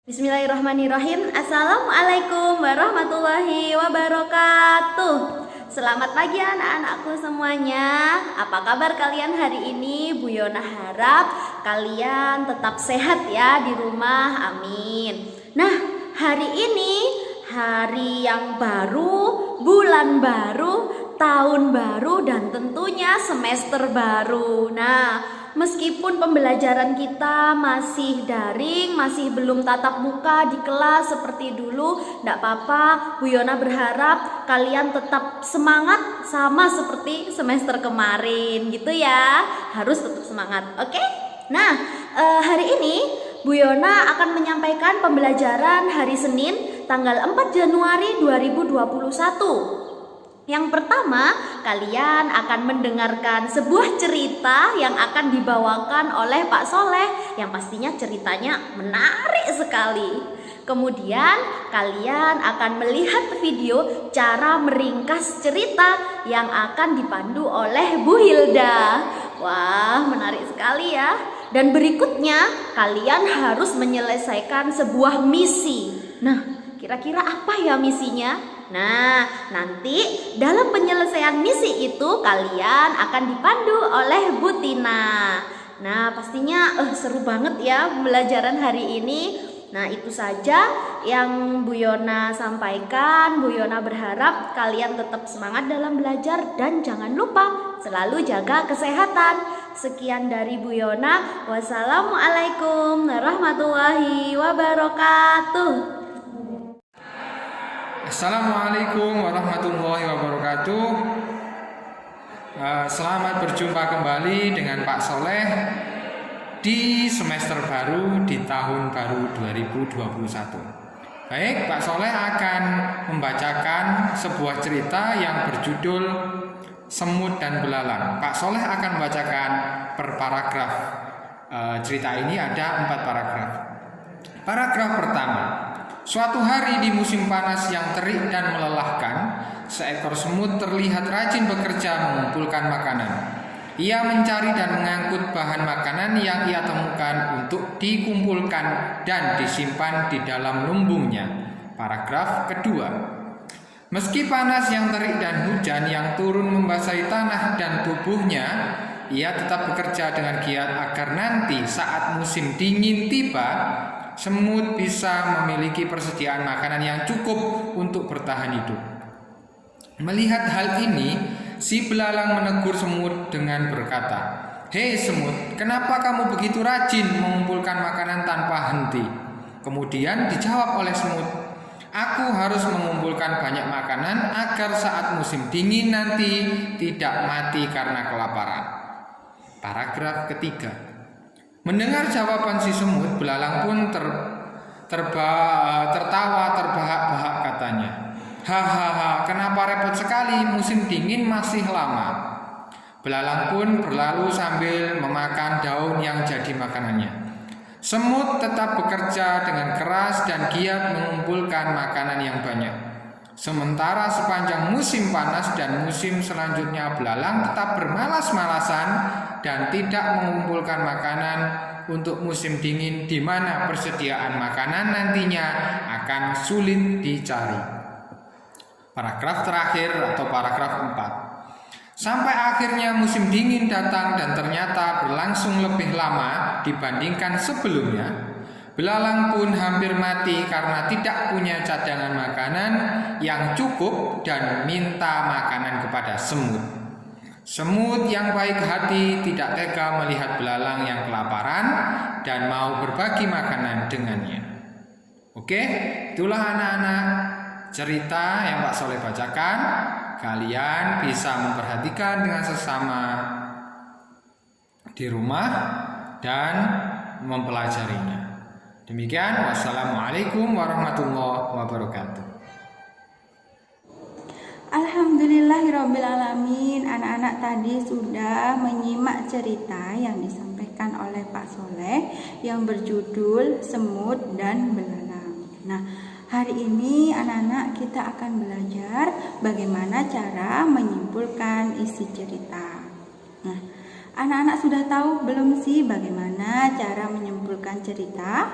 Bismillahirrahmanirrahim. Assalamualaikum warahmatullahi wabarakatuh. Selamat pagi anak-anakku semuanya. Apa kabar kalian hari ini? Bu Yona harap kalian tetap sehat ya di rumah. Amin. Nah, hari ini hari yang baru, bulan baru, tahun baru, dan tentunya semester baru. Nah, meskipun pembelajaran kita masih daring, masih belum tatap muka di kelas seperti dulu, tidak apa-apa. Bu Yona berharap kalian tetap semangat sama seperti semester kemarin gitu ya. Harus tetap semangat, oke? Nah, hari ini Bu Yona akan menyampaikan pembelajaran hari Senin tanggal 4 Januari 2021. Yang pertama, kalian akan mendengarkan sebuah cerita yang akan dibawakan oleh Pak Soleh, yang pastinya ceritanya menarik sekali. Kemudian kalian akan melihat video cara meringkas cerita yang akan dipandu oleh Bu Hilda. Wah, menarik sekali ya. Dan berikutnya kalian harus menyelesaikan sebuah misi. Nah, kira-kira apa ya misinya? Nah, nanti dalam penyelesaian misi itu kalian akan dipandu oleh Bu Tina. Nah, pastinya seru banget ya pembelajaran hari ini. Nah, itu saja yang Bu Yona sampaikan. Bu Yona berharap kalian tetap semangat dalam belajar dan jangan lupa selalu jaga kesehatan. Sekian dari Bu Yona. Wassalamualaikum warahmatullahi wabarakatuh. Assalamualaikum warahmatullahi wabarakatuh. Selamat berjumpa kembali dengan Pak Soleh di semester baru di tahun baru 2021. Baik, Pak Soleh akan membacakan sebuah cerita yang berjudul Semut dan Belalang. Pak Soleh akan membacakan per paragraf. Cerita ini ada 4 paragraf. Paragraf pertama. Suatu hari di musim panas yang terik dan melelahkan, seekor semut terlihat rajin bekerja mengumpulkan makanan. Ia mencari dan mengangkut bahan makanan yang ia temukan untuk dikumpulkan dan disimpan di dalam lumbungnya. Paragraf kedua. Meski panas yang terik dan hujan yang turun membasahi tanah dan tubuhnya, ia tetap bekerja dengan giat agar nanti saat musim dingin tiba, semut bisa memiliki persediaan makanan yang cukup untuk bertahan hidup. Melihat hal ini, si belalang menegur semut dengan berkata, "Hei semut, kenapa kamu begitu rajin mengumpulkan makanan tanpa henti?" Kemudian dijawab oleh semut, "Aku harus mengumpulkan banyak makanan agar saat musim dingin nanti tidak mati karena kelaparan." Paragraf ketiga. Mendengar jawaban si semut, belalang pun tertawa terbahak-bahak katanya. "Hahaha, kenapa repot sekali, musim dingin masih lama." Belalang pun berlalu sambil memakan daun yang jadi makanannya. Semut tetap bekerja dengan keras dan giat mengumpulkan makanan yang banyak. Sementara sepanjang musim panas dan musim selanjutnya belalang tetap bermalas-malasan dan tidak mengumpulkan makanan untuk musim dingin di mana persediaan makanan nantinya akan sulit dicari. Paragraf terakhir atau paragraf 4. Sampai akhirnya musim dingin datang dan ternyata berlangsung lebih lama dibandingkan sebelumnya. Belalang pun hampir mati karena tidak punya cadangan makanan yang cukup dan minta makanan kepada semut. Semut yang baik hati tidak tega melihat belalang yang kelaparan dan mau berbagi makanan dengannya. Oke, itulah anak-anak cerita yang Pak Soleh bacakan. Kalian bisa memperhatikan dengan sesama di rumah dan mempelajarinya. Demikian, wassalamualaikum warahmatullahi wabarakatuh. Alhamdulillahirrabbilalamin. Anak-anak tadi sudah menyimak cerita yang disampaikan oleh Pak Soleh yang berjudul Semut dan Belalang. Nah, hari ini anak-anak kita akan belajar bagaimana cara menyimpulkan isi cerita. Nah, anak-anak sudah tahu belum sih bagaimana cara menyimpulkan cerita?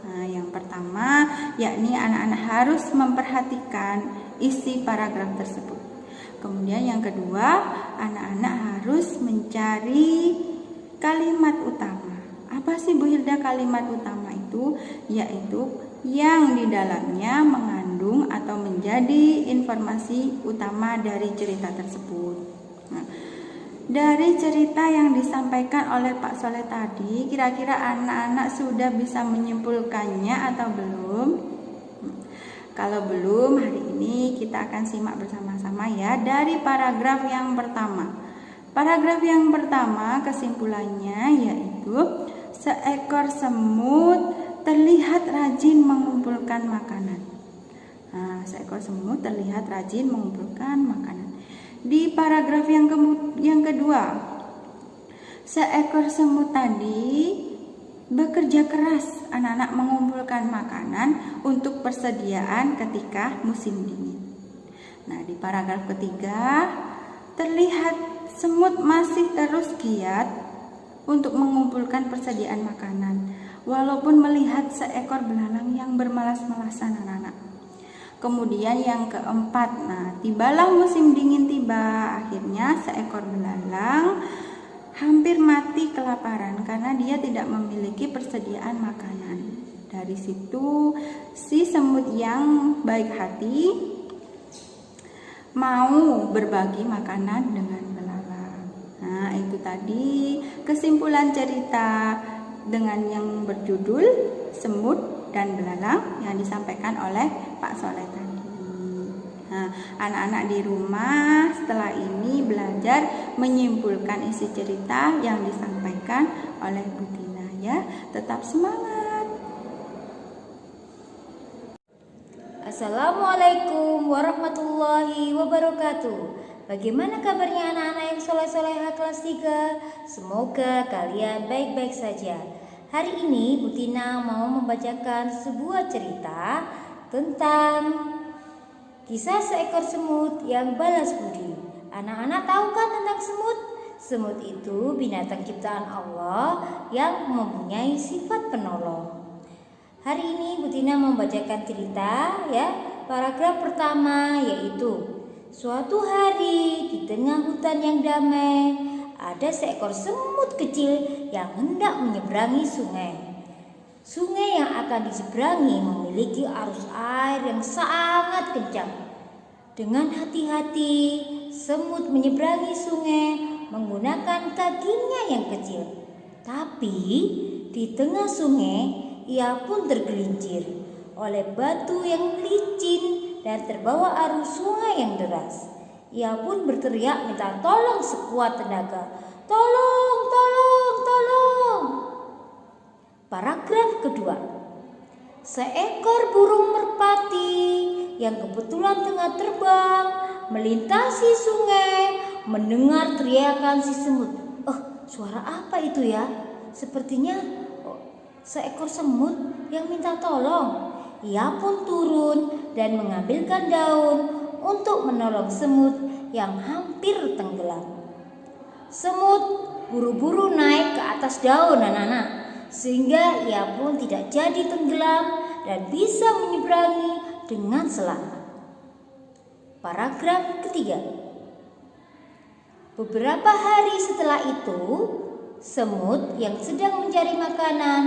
Nah, yang pertama yakni anak-anak harus memperhatikan isi paragraf tersebut. Kemudian yang kedua, anak-anak harus mencari kalimat utama. Apa sih Bu Hilda kalimat utama itu? Yaitu yang di dalamnya mengandung atau menjadi informasi utama dari cerita tersebut. Nah, dari cerita yang disampaikan oleh Pak Soleh tadi, kira-kira anak-anak sudah bisa menyimpulkannya atau belum? Kalau belum, hari ini kita akan simak bersama-sama ya dari paragraf yang pertama. Paragraf yang pertama kesimpulannya yaitu seekor semut terlihat rajin mengumpulkan makanan. Nah, seekor semut terlihat rajin mengumpulkan makanan. Di paragraf yang kedua, seekor semut tadi bekerja keras anak-anak mengumpulkan makanan untuk persediaan ketika musim dingin. Nah, di paragraf ketiga terlihat semut masih terus giat untuk mengumpulkan persediaan makanan walaupun melihat seekor belalang yang bermalas-malasan anak-anak. Kemudian yang keempat, nah tibalah musim dingin tiba. Akhirnya seekor belalang hampir mati kelaparan karena dia tidak memiliki persediaan makanan. Dari situ si semut yang baik hati mau berbagi makanan dengan belalang. Nah, itu tadi kesimpulan cerita dengan yang berjudul Semut dan Belalang yang disampaikan oleh Pak Soleh tadi. Nah, anak-anak di rumah setelah ini belajar menyimpulkan isi cerita yang disampaikan oleh Bu Tina ya. Tetap semangat. Assalamualaikum warahmatullahi wabarakatuh. Bagaimana kabarnya anak-anak yang soleh-soleha kelas 3? Semoga kalian baik-baik saja. Hari ini Bu Tina mau membacakan sebuah cerita tentang kisah seekor semut yang balas budi. Anak-anak tahu kan tentang semut? Semut itu binatang ciptaan Allah yang mempunyai sifat penolong. Hari ini Bu Tina membacakan cerita ya. Paragraf pertama yaitu suatu hari di tengah hutan yang damai ada seekor semut kecil yang hendak menyeberangi sungai. Sungai yang akan diseberangi memiliki arus air yang sangat kencang. Dengan hati-hati, semut menyeberangi sungai menggunakan kakinya yang kecil. Tapi di tengah sungai, ia pun tergelincir oleh batu yang licin dan terbawa arus sungai yang deras. Ia pun berteriak minta tolong sekuat tenaga. Tolong, tolong, tolong. Paragraf kedua. Seekor burung merpati yang kebetulan tengah terbang melintasi sungai mendengar teriakan si semut. Suara apa itu ya? Sepertinya seekor semut yang minta tolong. Ia pun turun dan mengambilkan daun untuk menolong semut yang hampir tenggelam. Semut buru-buru naik ke atas daun anak-anak, sehingga ia pun tidak jadi tenggelam dan bisa menyeberangi dengan selamat. Paragraf ketiga. Beberapa hari setelah itu, semut yang sedang mencari makanan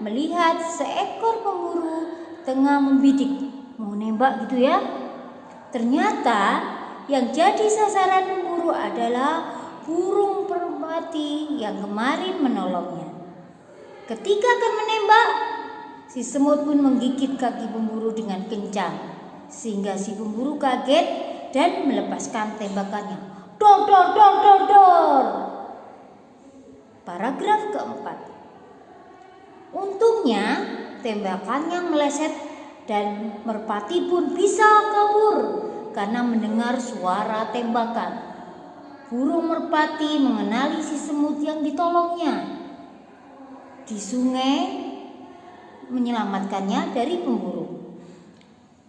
melihat seekor pemburu tengah membidik, mau nembak gitu ya. Ternyata yang jadi sasaran pemburu adalah burung merpati yang kemarin menolongnya. Ketika akan menembak, si semut pun menggigit kaki pemburu dengan kencang, sehingga si pemburu kaget dan melepaskan tembakannya. Dor, dor, dor, dor, dor. Paragraf keempat. Untungnya tembakannya meleset dan merpati pun bisa kabur karena mendengar suara tembakan. Burung merpati mengenali si semut yang ditolongnya di sungai, menyelamatkannya dari pemburu.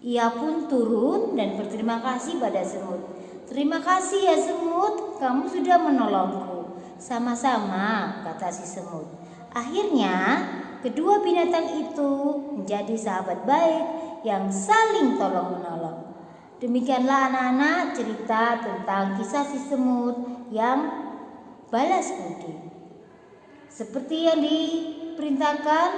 Ia pun turun dan berterima kasih pada semut. Terima kasih ya semut, kamu sudah menolongku. Sama-sama, kata si semut. Akhirnya kedua binatang itu menjadi sahabat baik yang saling tolong-menolong. Demikianlah anak-anak cerita tentang kisah si semut yang balas budi. Seperti yang diperintahkan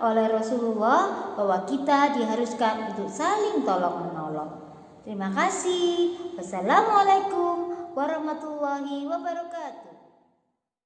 oleh Rasulullah bahwa kita diharuskan untuk saling tolong-menolong. Terima kasih. Wassalamualaikum warahmatullahi wabarakatuh.